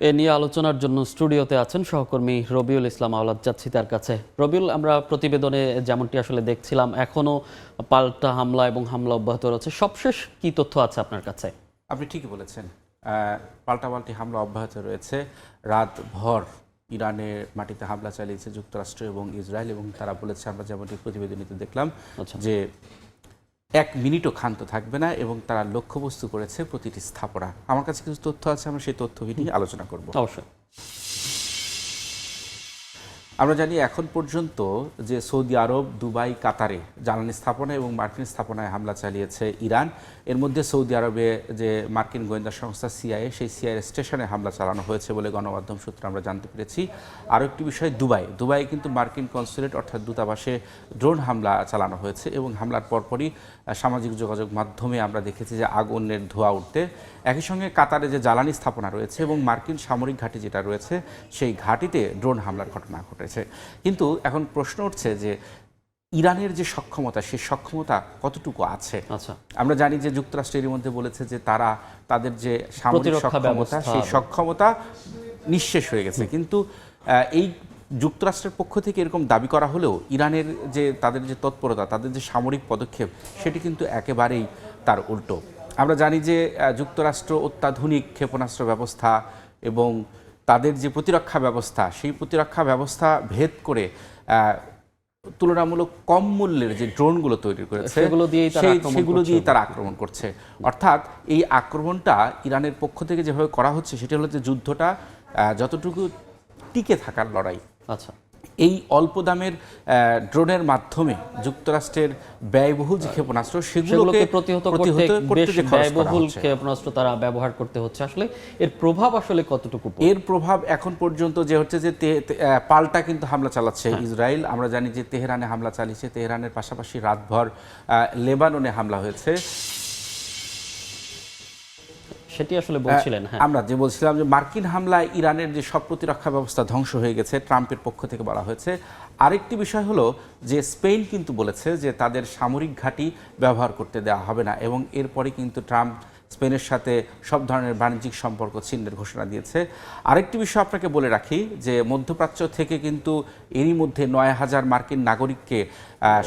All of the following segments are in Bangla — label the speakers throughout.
Speaker 1: এ নিয়ে আলোচনার জন্য স্টুডিওতে আছেন সহকর্মী রবিউল ইসলাম আওলাদ। যাচ্ছি তার কাছে। রবিউল, আমরা প্রতিবেদনে যেমনটি আসলে দেখছিলাম, এখনো পাল্টা হামলা এবং হামলা অব্যাহত রয়েছে। সবশেষ কি তথ্য আছে আপনার কাছে?
Speaker 2: আপনি ঠিকই বলেছেন, পাল্টাপাল্টি হামলা অব্যাহত রয়েছে। রাতভর ইরানের মাটিতে হামলা চালিয়েছে যুক্তরাষ্ট্র এবং ইসরায়েল, এবং তারা বলেছে, আমরা যেমনটি প্রতিবেদনীতে দেখলাম, যে 1 মিনিটও ক্ষান্ত থাকবে না, এবং তারা লক্ষ্যবস্তু করেছে প্রতিটি স্থাপনা। আমার কাছে কিছু তথ্য আছে, আমরা সেই তথ্য নিয়ে আলোচনা করব।
Speaker 1: অবশ্যই।
Speaker 2: আমরা জানি এখন পর্যন্ত যে সৌদি আরব, দুবাই, কাতারে জ্বালানি স্থাপনা এবং মার্কিন স্থাপনায় হামলা চালিয়েছে ইরান। এর মধ্যে সৌদি আরবে যে মার্কিন গোয়েন্দা সংস্থা সিআইএ, সেই সিআইএ স্টেশনে হামলা চালানো হয়েছে বলে গণমাধ্যম সূত্রে আমরা জানতে পেরেছি। আরও একটি বিষয়, দুবাই কিন্তু মার্কিন কনসুলেট অর্থাৎ দূতাবাসে ড্রোন হামলা চালানো হয়েছে, এবং হামলার পরপরই সামাজিক যোগাযোগ মাধ্যমে আমরা দেখেছি যে আগুনের ধোঁয়া উঠতে। একই সঙ্গে কাতারে যে জ্বালানি স্থাপনা রয়েছে এবং মার্কিন সামরিক ঘাঁটি যেটা রয়েছে, সেই ঘাঁটিতে ড্রোন হামলার ঘটনা ঘটেছে। কিন্তু এখন প্রশ্ন উঠছে যে ইরানের যে সক্ষমতা, সেই সক্ষমতা কতটুকু আছে। আমরা জানি যে যুক্তরাষ্ট্র এর মধ্যে বলেছে যে তাদের যে সামরিক সক্ষমতা, সেই সক্ষমতা নিঃশেষ হয়ে গেছে। কিন্তু এই যুক্তরাষ্ট্রের পক্ষ থেকে এরকম দাবি করা হলেও ইরানের যে তাদের যে তৎপরতা, তাদের যে সামরিক পদক্ষেপ, সেটি কিন্তু একেবারেই তার উল্টো। আমরা জানি যে যুক্তরাষ্ট্র অত্যাধুনিক ক্ষেপণাস্ত্র ব্যবস্থা এবং তাদের যে প্রতিরক্ষা ব্যবস্থা, সেই প্রতিরক্ষা ব্যবস্থা ভেদ করে তুলনামূলক কম মূল্যের যে ড্রোনগুলো তৈরি করেছে, সেগুলো দিয়েই তারা আক্রমণ করছে। অর্থাৎ এই আক্রমণটা ইরানের পক্ষ থেকে যেভাবে করা হচ্ছে, সেটা হলো যে যুদ্ধটা যতটুকু টিকে থাকার লড়াই। এই অল্প দামের ড্রোনের মাধ্যমে যুক্তরাষ্ট্রের ব্যয়বহুল যে ক্ষেপণাস্ত্র, সেগুলোকে প্রতিহত করতে যে ব্যয়বহুল
Speaker 1: ক্ষেপণাস্ত্র তারা ব্যবহার করতে হচ্ছে, আসলে এর প্রভাব আসলে কতটুকু?
Speaker 2: এর প্রভাব এখন পর্যন্ত যে হচ্ছে যে পাল্টা কিন্তু হামলা চালাচ্ছে ইসরায়েল। আমরা জানি যে তেহরানে হামলা চালিয়েছে, তেহরানের পাশাপাশি রাতভর লেবাননে হামলা হয়েছে।
Speaker 1: সেটি আসলে বলছিলেন।
Speaker 2: আমরা যে বলছিলাম যে মার্কিন হামলায় ইরানের যে সব প্রতিরক্ষা ব্যবস্থা ধ্বংস হয়ে গেছে, ট্রাম্পের পক্ষ থেকে বলা হয়েছে। আরেকটি বিষয় হলো যে স্পেন কিন্তু বলেছে যে তাদের সামরিক ঘাঁটি ব্যবহার করতে দেওয়া হবে না, এবং এরপরে কিন্তু ট্রাম্প স্পেনের সাথে সব ধরনের বাণিজ্যিক সম্পর্ক ছিন্নের ঘোষণা দিয়েছে। আরেকটি বিষয় আপনাকে বলে রাখি যে মধ্যপ্রাচ্য থেকে কিন্তু এরই মধ্যে 9,000 মার্কিন নাগরিককে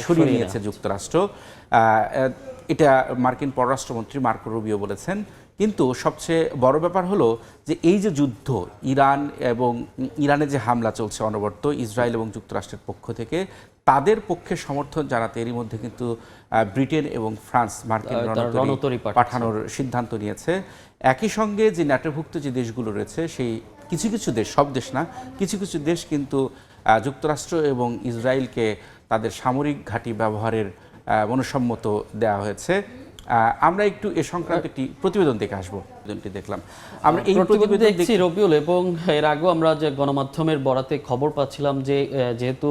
Speaker 2: সরিয়ে নিয়েছে যুক্তরাষ্ট্র। এটা মার্কিন পররাষ্ট্রমন্ত্রী মার্কো রুবিও বলেছেন। কিন্তু সবচেয়ে বড় ব্যাপার হলো যে এই যে যুদ্ধ, ইরানে যে হামলা চলছে অনবরত ইসরায়েল এবং যুক্তরাষ্ট্রের পক্ষ থেকে, তাদের পক্ষে সমর্থন জানাতে এরই মধ্যে কিন্তু ব্রিটেন এবং ফ্রান্স মার্কিন রণতরী পাঠানোর সিদ্ধান্ত নিয়েছে। একই সঙ্গে যে ন্যাটোভুক্ত যে দেশগুলো রয়েছে, সেই কিছু কিছু দেশ, সব দেশ না, কিছু কিছু দেশ কিন্তু যুক্তরাষ্ট্র এবং ইসরায়েলকে তাদের সামরিক ঘাঁটি ব্যবহারের মনসম্মত দেওয়া হয়েছে। আমরা একটু এ সংক্রান্ত একটি প্রতিবেদন দেখে আসবো। দেখলাম
Speaker 1: আমরা এই প্রতিবেদন দেখছি রবিউল, এবং এর আগেও আমরা যে গণমাধ্যমের বরাতে খবর পাচ্ছিলাম যে যেহেতু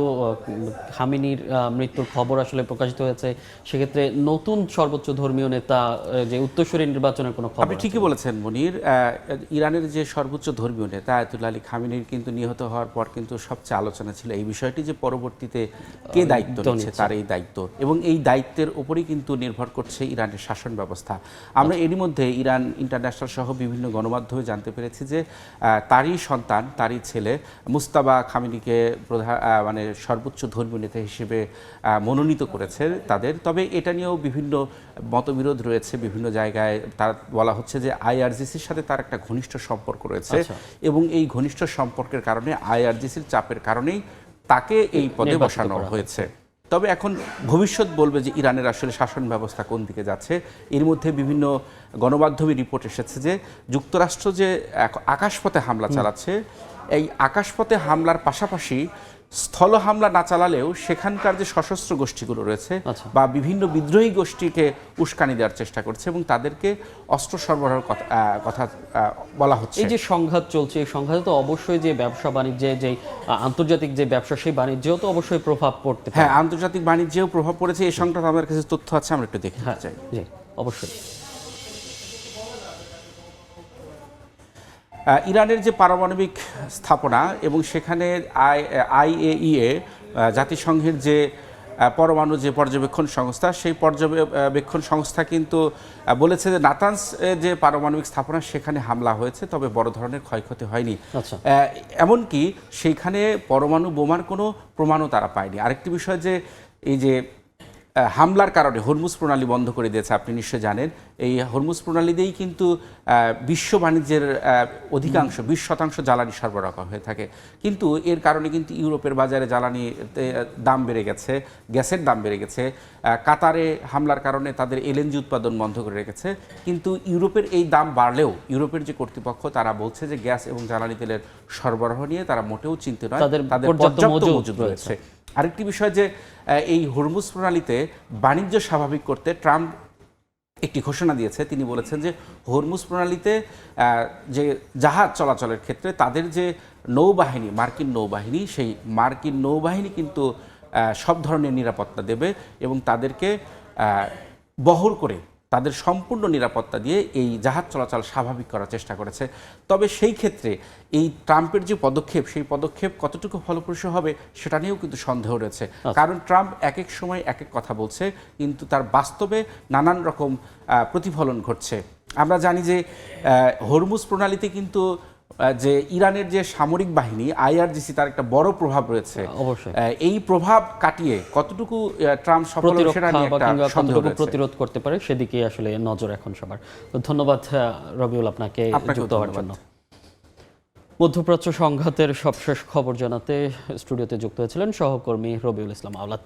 Speaker 1: খামেনির মৃত্যুর খবর আসলে প্রকাশিত হয়েছে, সেক্ষেত্রে নতুন সর্বোচ্চ ধর্মীয় নেতা যে উত্তরসূরি নির্বাচনের কোনো খবর।
Speaker 2: আপনি ঠিকই বলেছেন মনির। ইরানের যে সর্বোচ্চ ধর্মীয় নেতা আয়াতুল্লাহ আলী খামেনির কিন্তু নিহত হওয়ার পর কিন্তু সবচেয়ে আলোচনা ছিল এই বিষয়টি যে পরবর্তীতে কে দায়িত্ব নিচ্ছে, তার এই দায়িত্ব, এবং এই দায়িত্বের উপরেই কিন্তু নির্ভর করছে ইরানের শাসন ব্যবস্থা। আমরা এরই মধ্যে ইরান ইন্টারন্যাশনাল সহ বিভিন্ন গণমাধ্যমে জানতে পেরেছি যে তারই সন্তান, তারই ছেলে মুস্তাবা খামেনিকে সর্বোচ্চ ধর্মীয় নেতা হিসেবে মনোনীত করেছে তাদের। তবে এটা নিয়েও বিভিন্ন মতবিরোধ রয়েছে। বিভিন্ন জায়গায় তার বলা হচ্ছে যে আইআরজিসির সাথে তার একটা ঘনিষ্ঠ সম্পর্ক রয়েছে, এবং এই ঘনিষ্ঠ সম্পর্কের কারণে আইআরজিসির চাপের কারণেই তাকে এই পদে বসানো হয়েছে। তবে এখন ভবিষ্যৎ বলবে যে ইরানের আসলে শাসন ব্যবস্থা কোন দিকে যাচ্ছে। এর মধ্যে বিভিন্ন গণমাধ্যমে রিপোর্ট এসেছে যে যুক্তরাষ্ট্র যে আকাশপথে হামলা চালাচ্ছে, এই আকাশপথে হামলার পাশাপাশি স্থল হামলা না চালালেও সেখানকার যে সশস্ত্র গোষ্ঠীগুলো রয়েছে বা বিভিন্ন বিদ্রোহী গোষ্ঠীকে উস্কানি দেওয়ার চেষ্টা করছে, এবং তাদেরকে অস্ত্র সরবরাহের কথা বলা হচ্ছে।
Speaker 1: এই যে সংঘাত চলছে, এই সংঘাতে তো অবশ্যই যে ব্যবসা বাণিজ্যে, যে আন্তর্জাতিক যে ব্যবসা, সেই বাণিজ্যেও তো অবশ্যই প্রভাব পড়তে পারে।
Speaker 2: হ্যাঁ, আন্তর্জাতিক বাণিজ্যেও প্রভাব পড়েছে। এই সংক্রান্ত আমাদের কাছে তথ্য আছে, আমরা একটু দেখতে চাই।
Speaker 1: জি, অবশ্যই।
Speaker 2: ইরানের যে পারমাণবিক স্থাপনা এবং সেখানে আইএইএ জাতিসংঘের যে পরমাণু যে পর্যবেক্ষণ সংস্থা, সেই পর্যবেক্ষণ সংস্থা কিন্তু বলেছে যে নাতানস যে পারমাণবিক স্থাপনা সেখানে হামলা হয়েছে, তবে বড় ধরনের ক্ষয়ক্ষতি হয়নি।
Speaker 1: আচ্ছা।
Speaker 2: এমনকি সেইখানে পরমাণু বোমার কোনো প্রমাণও তারা পায়নি। আরেকটি বিষয় যে এই যে হামলার কারণে হরমুজ প্রণালী বন্ধ করে দিয়েছে, আপনি নিশ্চয় জানেন। এই হরমুজ প্রণালী দিয়েই কিন্তু বিশ্ব বাণিজ্যের অধিকাংশ 20% জ্বালানি সরবরাহ হয়ে থাকে। কিন্তু এর কারণে কিন্তু ইউরোপের বাজারে জ্বালানিতে দাম বেড়ে গেছে, গ্যাসের দাম বেড়ে গেছে। কাতারে হামলার কারণে তাদের এলএনজি উৎপাদন বন্ধ করে রেখেছে। কিন্তু ইউরোপের এই দাম বাড়লেও ইউরোপের যে কর্তৃপক্ষ তারা বলছে যে গ্যাস এবং জ্বালানি তেলের সরবরাহ নিয়ে তারা মোটেও চিন্তিত নয়,
Speaker 1: তাদের
Speaker 2: পর্যাপ্ত মজুদ
Speaker 1: রয়েছে।
Speaker 2: রয়েছে। আরেকটি বিষয় যে এই হরমুজ প্রণালীতে বাণিজ্য স্বাভাবিক করতে ট্রাম্প একটি ঘোষণা দিয়েছে। তিনি বলেছেন যে হরমুজ প্রণালীতে যে জাহাজ চলাচলের ক্ষেত্রে তাদের যে নৌবাহিনী, মার্কিন নৌবাহিনী, সেই মার্কিন নৌবাহিনী কিন্তু সব ধরনের নিরাপত্তা দেবে এবং তাদেরকে বহর করে তাদের সম্পূর্ণ নিরাপত্তা দিয়ে এই জাহাজ চলাচল স্বাভাবিক করার চেষ্টা করেছে। তবে সেই ক্ষেত্রে এই ট্রাম্পের যে পদক্ষেপ, সেই পদক্ষেপ কতটুকু ফলপ্রসূ হবে সেটা নিয়েও কিন্তু সন্দেহ রয়েছে। কারণ ট্রাম্প এক এক সময় এক এক কথা বলছে, কিন্তু তার বাস্তবে নানান রকম প্রতিফলন ঘটছে। আমরা জানি যে হরমুজ প্রণালীতে কিন্তু যে ইরানের যে সামরিক বাহিনী আইআরজিসি, তার একটা বড় প্রভাব রয়েছে।
Speaker 1: অবশ্যই
Speaker 2: এই প্রভাব কাটিয়ে কতটুকু ট্রাম্প সফল হবে সেটা নিয়ে একটা সন্দেহ রয়েছে।
Speaker 1: প্রতিরোধ করতে পারে সেদিকে আসলে নজর এখন সবার। তো ধন্যবাদ রবিউল আপনাকে যুক্ত হওয়ার জন্য। মধ্যপ্রাচ্য সংঘাতের সবশেষ খবর জানাতে স্টুডিওতে যুক্ত হয়েছিলেন সহকর্মী রবিউল ইসলাম আওলাদ।